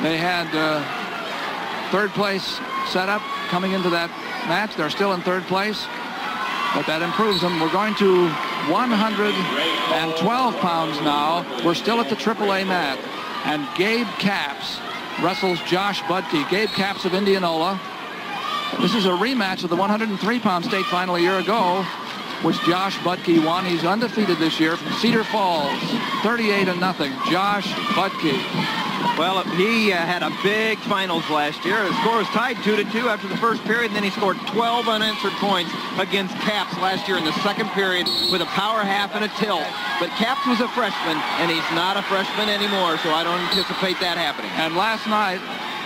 They had third place set up coming into that match. They're still in third place, but that improves them. We're going to 112 pounds now. We're still at the AAA mat. And Gabe Capps wrestles Josh Budke. Gabe Capps of Indianola. This is a rematch of the 103-pound state final a year ago, which Josh Budke won. He's undefeated this year from Cedar Falls, 38-0. Josh Budke. Well, he had a big finals last year. The score was tied 2-2 after the first period, and then he scored 12 unanswered points against Capps last year in the second period with a power half and a tilt. But Capps was a freshman, and he's not a freshman anymore, so I don't anticipate that happening. And last night,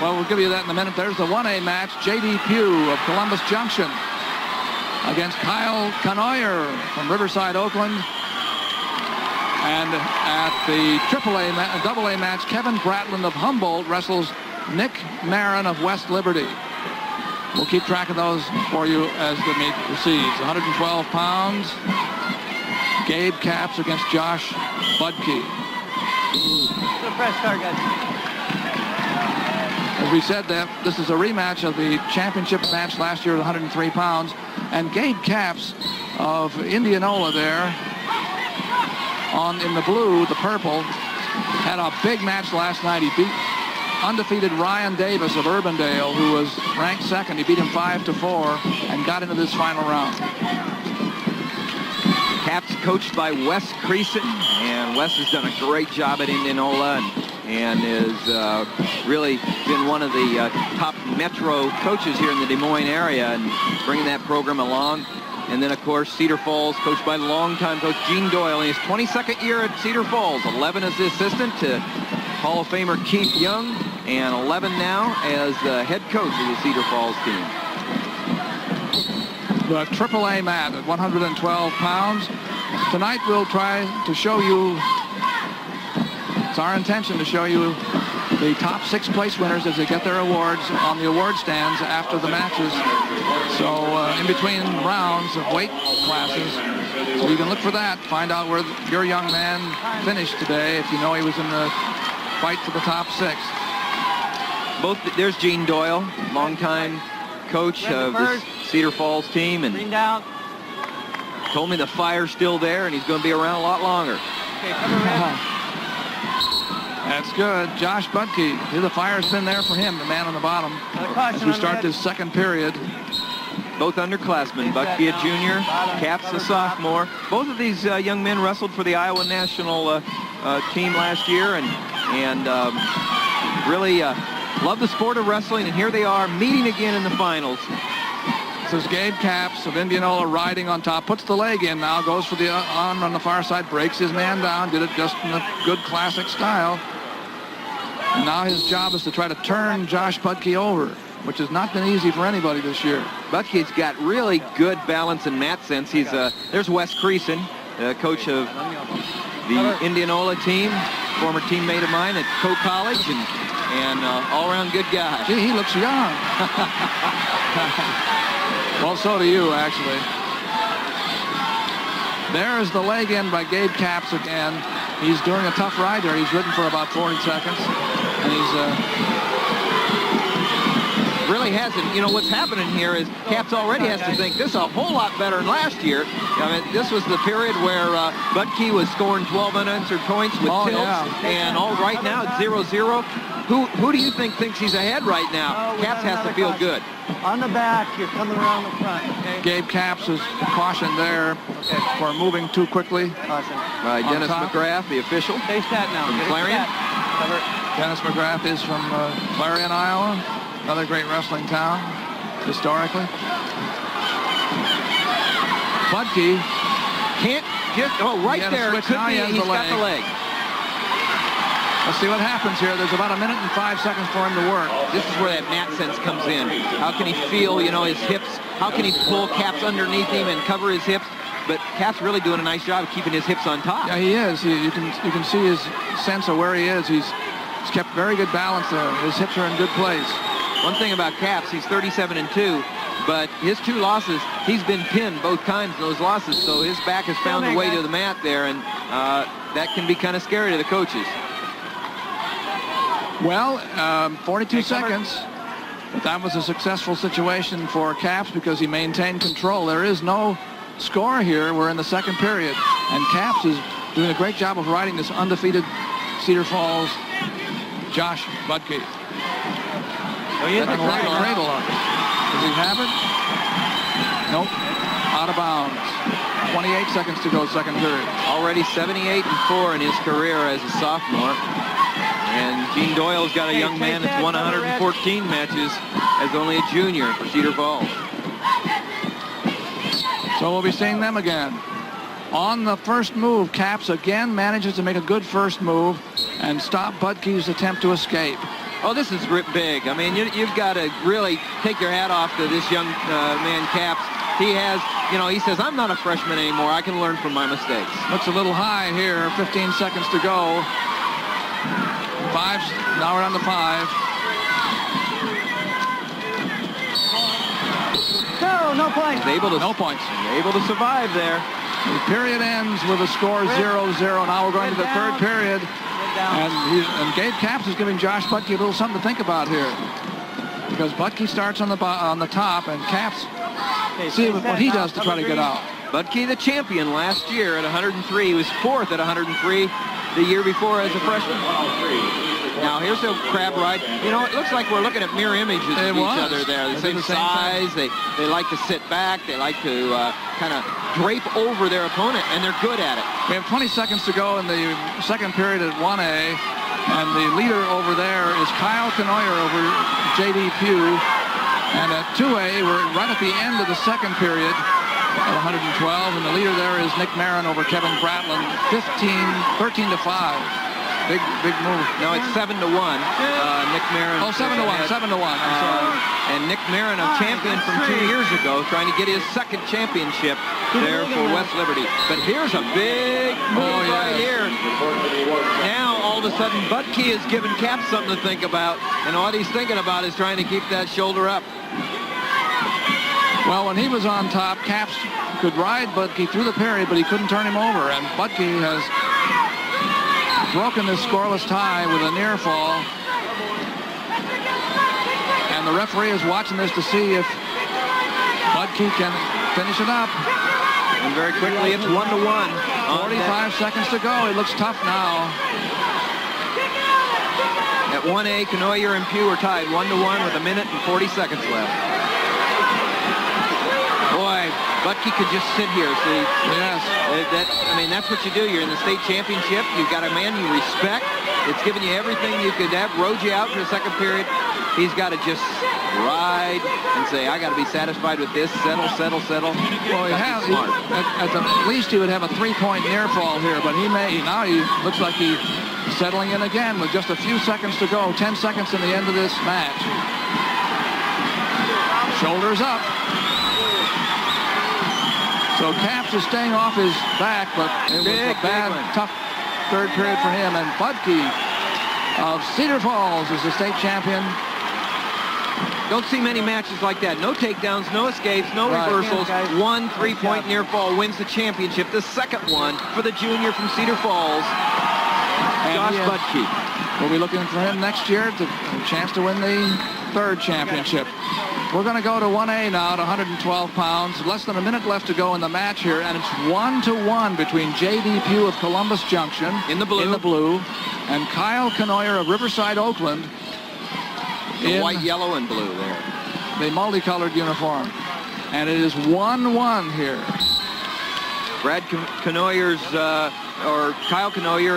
well, we'll give you that in a minute. There's the 1A match. J.D. Pugh of Columbus Junction against Pugh-Canoyer from Riverside, Oakland. And at the AA match, Kevin Bratland of Humboldt wrestles Nick Marin of West Liberty. We'll keep track of those for you as the meet proceeds. 112 pounds. Gabe Capps against Josh Budke. Press start, guys. As we said, that this is a rematch of the championship match last year at 103 pounds. And Gabe Capps of Indianola there, in the blue, the purple, had a big match last night. He beat undefeated Ryan Davis of Urbandale, who was ranked second. He beat him 5-4 and got into this final round. Capps coached by Wes Creason, and Wes has done a great job at Indianola and has really been one of the top Metro coaches here in the Des Moines area and bringing that program along. And then, of course, Cedar Falls, coached by longtime coach Gene Doyle in his 22nd year at Cedar Falls. 11 as the assistant to Hall of Famer Keith Young, and 11 now as the head coach of the Cedar Falls team. The AAA mat at 112 pounds. Tonight we'll try to show you, it's our intention to show you the top 6 place winners as they get their awards on the award stands after the matches. So in between rounds of weight classes, so you can look for that, find out where your young man finished today if you know he was in the fight for the top 6. There's Gene Doyle, longtime coach of the Cedar Falls team, and told me the fire's still there and he's going to be around a lot longer. Okay, cover red. That's good. Josh Budke, the fire's been there for him, the man on the bottom, as we start this second period. Both underclassmen, Budke a junior, Capps a sophomore. Both of these young men wrestled for the Iowa national team last year and really love the sport of wrestling, and here they are meeting again in the finals. This is Gabe Capps of Indianola riding on top, puts the leg in now, goes for the on the far side, breaks his man down, did it just in a good classic style. And now his job is to try to turn Josh Budke over, which has not been easy for anybody this year. Budke's got really good balance and mat sense. He's there's Wes Creason, coach of the Indianola team, former teammate of mine at Coe College, and all-around good guy. Gee, he looks young. Well, so do you, actually. There's the leg in by Gabe Capps again. He's doing a tough ride there. He's ridden for about 40 seconds, and he's really hasn't. You know, what's happening here is Capps already has to think this is a whole lot better than last year. I mean, this was the period where Budke was scoring 12 unanswered points with tilts, and all right now it's 0-0. Who do you think thinks he's ahead right now? Capps has to feel good. On the back, you're coming around the front. Okay? Gabe Capps is cautioned there for moving too quickly. Caution. By Dennis McGrath, the official. Face that now. From Clarion. Dennis McGrath is from Clarion, Iowa. Another great wrestling town, historically. Budke can't get, right there, it could be, he's got the leg. Let's see what happens here. There's about 1 minute and 5 seconds for him to work. This is where that mat sense comes in. How can he feel, his hips? How can he pull Capps underneath him and cover his hips? But Capps really doing a nice job of keeping his hips on top. Yeah, he is. You can see his sense of where he is. He's kept very good balance there. His hips are in good place. One thing about Capps, he's 37-2, but his 2 losses, he's been pinned both times in those losses, so his back has found a way to the mat there, and that can be kind of scary to the coaches. Well, 42 seconds. But that was a successful situation for Caps because he maintained control. There is no score here. We're in the second period. And Caps is doing a great job of riding this undefeated Cedar Falls Josh Budke. Oh, yeah, That's a lot of cradle. Does he have it? Nope. Out of bounds. 28 seconds to go, second period. Already 78-4 in his career as a sophomore. And Gene Doyle's got a young man that's won 114 matches as only a junior for Cedar Falls. So we'll be seeing them again. On the first move, Caps again manages to make a good first move and stop Budke's attempt to escape. Oh, this is big. I mean, you've got to really take your hat off to this young man, Caps. He has, he says, I'm not a freshman anymore. I can learn from my mistakes. Looks a little high here. 15 seconds to go. Now we're on the 5. No points. No points. Able to survive there. The period ends with a score 0-0. Now we're going to the third period. And Gabe Caps is giving Josh Budke a little something to think about here. Because Budke starts on the top, and Caps see what he does to try to get out. Budke, the champion last year at 103. He was 4th at 103 the year before as a freshman. Now here's a crab ride. It looks like we're looking at mirror images of each other there. The same size. They like to sit back. They like to kind of drape over their opponent, and they're good at it. We have 20 seconds to go in the second period at 1A. And the leader over there is Pugh-Canoyer over J.D. Pugh. And at 2A, we're right at the end of the second period at 112. And the leader there is Nick Marin over Kevin Bratland, 13-5. Big move. No, it's 7-1. Nick Marin. Oh, 7-1. 7-1. I'm sorry. And Nick Marin, a champion from 2 years ago, trying to get his second championship there for West Liberty. But here's a big move right here. Now, all of a sudden, Budke is giving Caps something to think about. And what he's thinking about is trying to keep that shoulder up. Well, when he was on top, Caps could ride Budke through the period, but he couldn't turn him over. And Budke has broken this scoreless tie with a near fall. And the referee is watching this to see if Budke can finish it up. And very quickly, it's 1-1. 45 seconds to go. It looks tough now. At 1A, Canoyer and Pugh are tied 1-1 with 1 minute and 40 seconds left. Boy, Budke could just sit here, see? Yes. That's what you do. You're in the state championship. You've got a man you respect. It's given you everything you could have. Rode you out for the second period. He's got to just ride and say, I got to be satisfied with this. Settle. Well, at the least he would have a 3-point near fall here, but now he looks like he's settling in again with just a few seconds to go. 10 seconds in the end of this match. Shoulders up. So Caps is staying off his back, but it was a bad, tough third period for him. And Budke of Cedar Falls is the state champion. Don't see many matches like that. No takedowns, no escapes, no reversals. 1 3-point near fall wins the championship. The second one for the junior from Cedar Falls, Josh Budke. We'll be looking for him next year to a chance to win the third championship. We're going to go to 1A now at 112 pounds. Less than a minute left to go in the match here, and it's 1-1 between J.D. Pugh of Columbus Junction in the blue and Pugh-Canoyer of Riverside, Oakland. The white, yellow, and blue there. The multicolored uniform. And it is 1-1 here. Pugh-Canoyer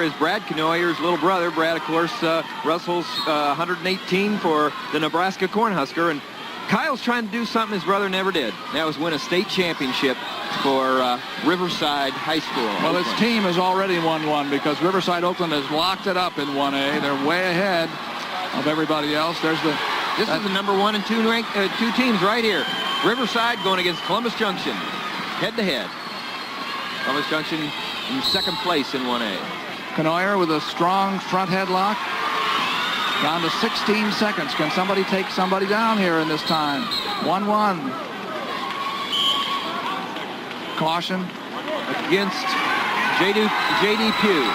is Brad Canoyer's little brother. Brad, of course, wrestles 118 for the Nebraska Cornhusker. And Kyle's trying to do something his brother never did. That was win a state championship for Riverside High School. Well, his team is already 1-1 because Riverside Oakland has locked it up in 1A. They're way ahead of everybody else. This is the number 1 and 2 ranked two teams right here. Riverside going against Columbus Junction, head-to-head. Columbus Junction in second place in 1A. Canoyer with a strong front headlock. Down to 16 seconds. Can somebody take somebody down here in this time? 1-1. Caution against J.D. Pugh.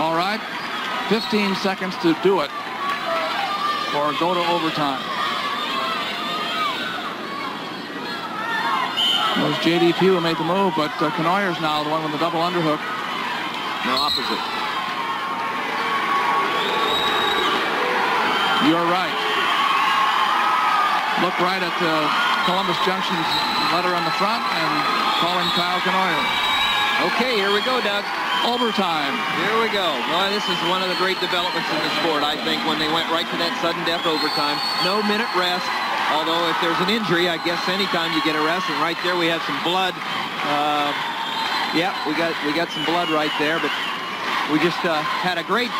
All 15 seconds to do it or go to overtime. It was J.D. Pugh who made the move, but Canoyer's now the one with the double underhook. No, opposite. You're right. Look right at Columbus Junction's letter on the front and calling Kyle Pugh-Canoyer. Okay, here we go, Doug. Overtime. Here we go. Well, this is one of the great developments in the sport, I think, when they went right to that sudden death overtime. No minute rest. Although if there's an injury, I guess anytime you get a rest, and right there we have some blood. Yeah, we got some blood right there, but we just had a great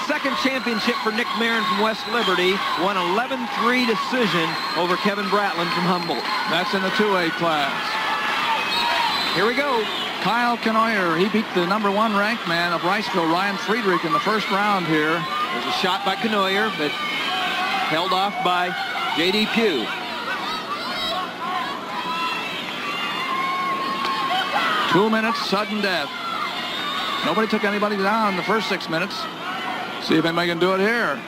second championship for Nick Marin from West Liberty. Won 11-3 decision over Kevin Bratland from Humboldt. That's in the 2A class. Here we go. Kyle Pugh-Canoyer, he beat the #1 ranked man of Riceville, Ryan Friedrich, in the first round here. There's a shot by Pugh-Canoyer, but held off by J.D. Pugh. Two minutes, sudden death. Nobody took anybody down in the first 6 minutes. See if anybody can do it here.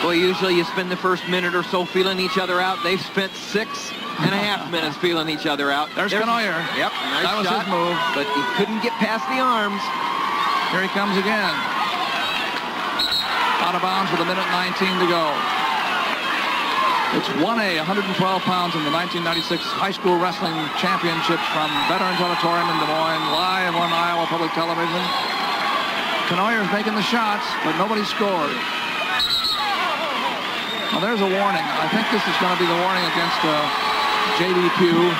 Well, usually you spend the first minute or so feeling each other out. They've spent 6.5 minutes feeling each other out. There's Pugh-Canoyer. Yep, nice that was shot, his move. but he couldn't get past the arms. Here he comes again. Out of bounds with 1:19 to go. It's 1A, 112 pounds in the 1996 High School Wrestling Championships from Veterans Auditorium in Des Moines, live on Iowa Public Television. Pugh-Canoyer's making the shots, but nobody scored. Well, there's a warning. I think this is going to be the warning against J.D. Pugh.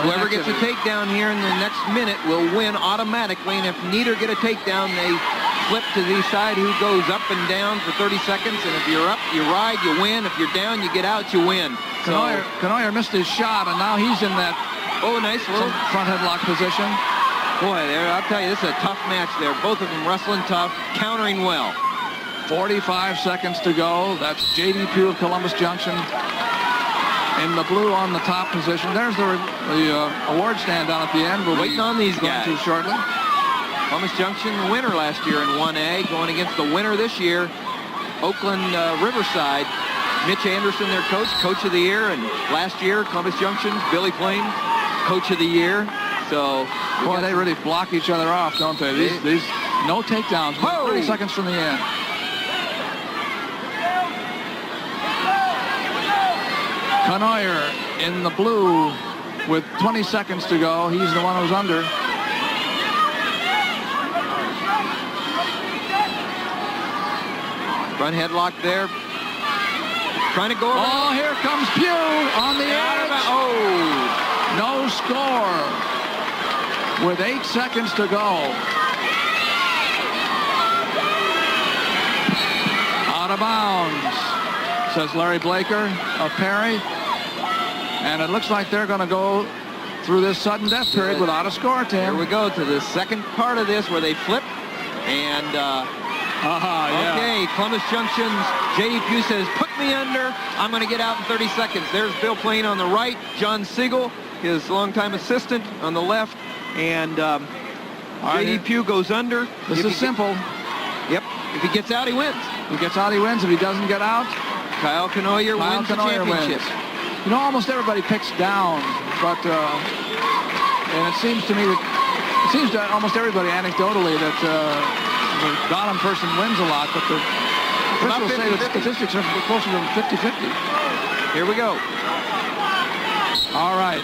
Whoever gets a takedown here in the next minute will win automatically, and if neither get a takedown, they flip to decide who goes up and down for 30 seconds, and if you're up, you ride, you win. If you're down, you get out, you win. Pugh-Canoyer missed his shot, and now he's in that nice little front headlock position. Boy, I'll tell you, this is a tough match there. Both of them wrestling tough, countering well. 45 seconds to go. That's J.D. Pugh of Columbus Junction in the blue on the top position. There's the award stand down at the end. We'll waiting on these guys too shortly. Columbus Junction, the winner last year in 1A, going against the winner this year, Oakland Riverside. Mitch Anderson, their coach of the year, and last year Columbus Junction, Billy Plain, coach of the year. So, boy, they really block each other off, don't they? These no takedowns. 30 seconds from the end. Pugh-Canoyer in the blue with 20 seconds to go. He's the one who's under. Front headlock there. Trying to go over. Oh, here comes Pugh on the edge. No score with 8 seconds to go. Out of bounds, says Larry Blaker of Perry. And it looks like they're going to go through this sudden death period without a score, Tim. Here we go to the second part of this where they flip. And, okay, Columbus Junction's J.D. Pugh says, put me under. I'm going to get out in 30 seconds. There's Bill Plain on the right. John Siegel, his longtime assistant, on the left. And J.D. Pugh goes under. This is simple. Yep. If he gets out, he wins. If he gets out, he wins. If he doesn't get out, Kyle Pugh-Canoyer wins the championship. You know, almost everybody picks down, but and it seems to almost everybody anecdotally that the bottom person wins a lot, but the officials say that statistics are closer to 50-50. Here we go. All right.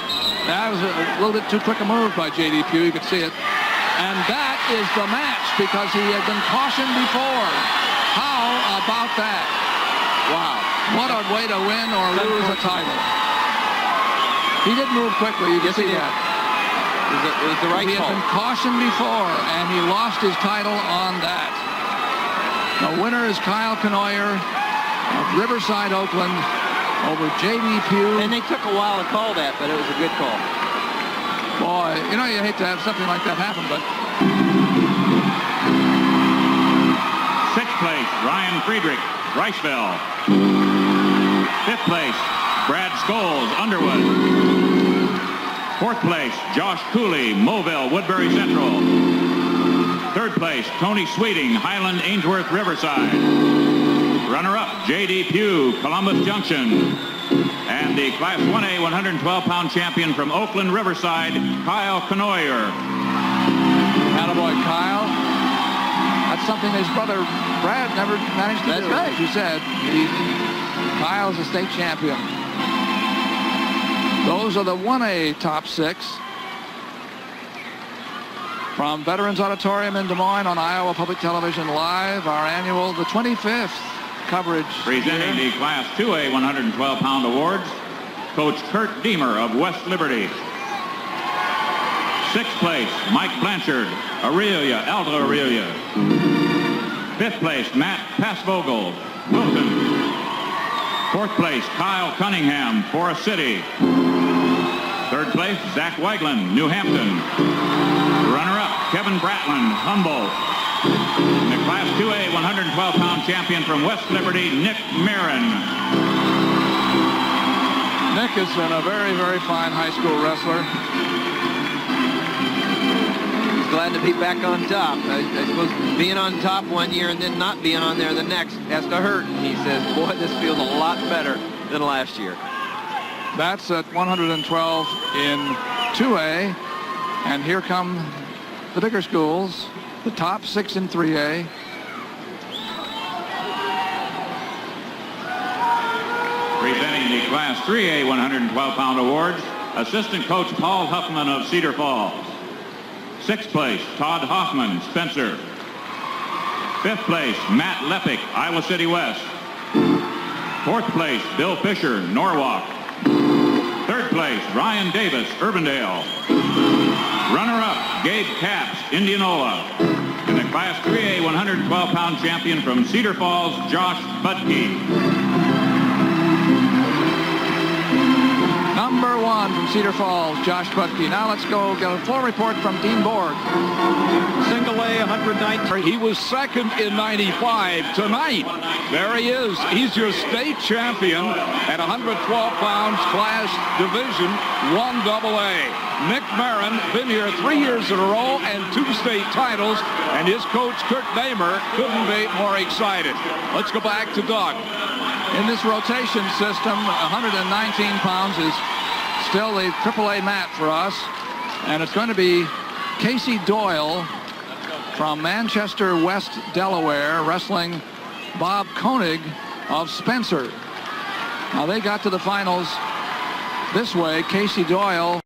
That was a little bit too quick a move by J.D. Pugh. You could see it. And that is the match because he had been cautioned before. How about that? Wow. What a way to win or lose a title. He did move quickly. You can see that. It was the right call. He had been cautioned before, and he lost his title on that. The winner is Kyle Pugh-Canoyer of Riverside, Oakland, over J.D. Pugh. And they took a while to call that, but it was a good call. Boy, you know, you hate to have something like that happen, but... Sixth place, Ryan Friedrich, Riceville. Fifth place, Brad Scholes, Underwood. Fourth place, Josh Cooley, Mobile, Woodbury Central. Third place, Tony Sweeting, Highland, Ainsworth, Riverside. Runner-up, J.D. Pugh, Columbus Junction. And the Class 1A 112-pound champion from Oakland, Riverside, Pugh-Canoyer. Attaboy, Kyle. That's something his brother Brad never managed to do. That's right. As you said, Kyle's a state champion. Those are the 1A top 6. From Veterans Auditorium in Des Moines on Iowa Public Television Live, our annual, the 25th coverage. Presenting the Class 2A 112-pound awards, Coach Kurt Deemer of West Liberty. Sixth place, Mike Blanchard, Aurelia, Alta Aurelia. Fifth place, Matt Passvogel, Wilton. Fourth place, Kyle Cunningham, Forest City. Third place, Zach Weiglin, New Hampton. Runner-up, Kevin Bratland, Humboldt. And the Class 2A 112-pound champion from West Liberty, Nick Marin. Nick has been a very, very fine high school wrestler. He's glad to be back on top. I suppose being on top one year and then not being on there the next has to hurt. And he says, boy, this feels a lot better than last year. That's at 112 in 2A. And here come the bigger schools, the top 6 in 3A. Presenting the Class 3A 112-pound awards, assistant coach Paul Huffman of Cedar Falls. Sixth place, Todd Hoffman, Spencer. Fifth place, Matt Lepick, Iowa City West. Fourth place, Bill Fisher, Norwalk. Third place, Ryan Davis, Urbandale. Runner-up, Gabe Capps, Indianola. And the Class 3A 112-pound champion from Cedar Falls, Josh Budke. Number 1 from Cedar Falls, Josh Budke. Now let's go get a full report from Dean Borg. Single A, 119. He was second in 95 tonight. There he is. He's your state champion at 112 pounds class division 1AA. Nick Marin, been here 3 years in a row and 2 state titles, and his coach Kurt Deemer couldn't be more excited. Let's go back to Doug. In this rotation system, 119 pounds is still the AAA mat for us. And it's going to be Casey Doyle from Manchester, West Delaware, wrestling Bob Koenig of Spencer. Now, they got to the finals this way. Casey Doyle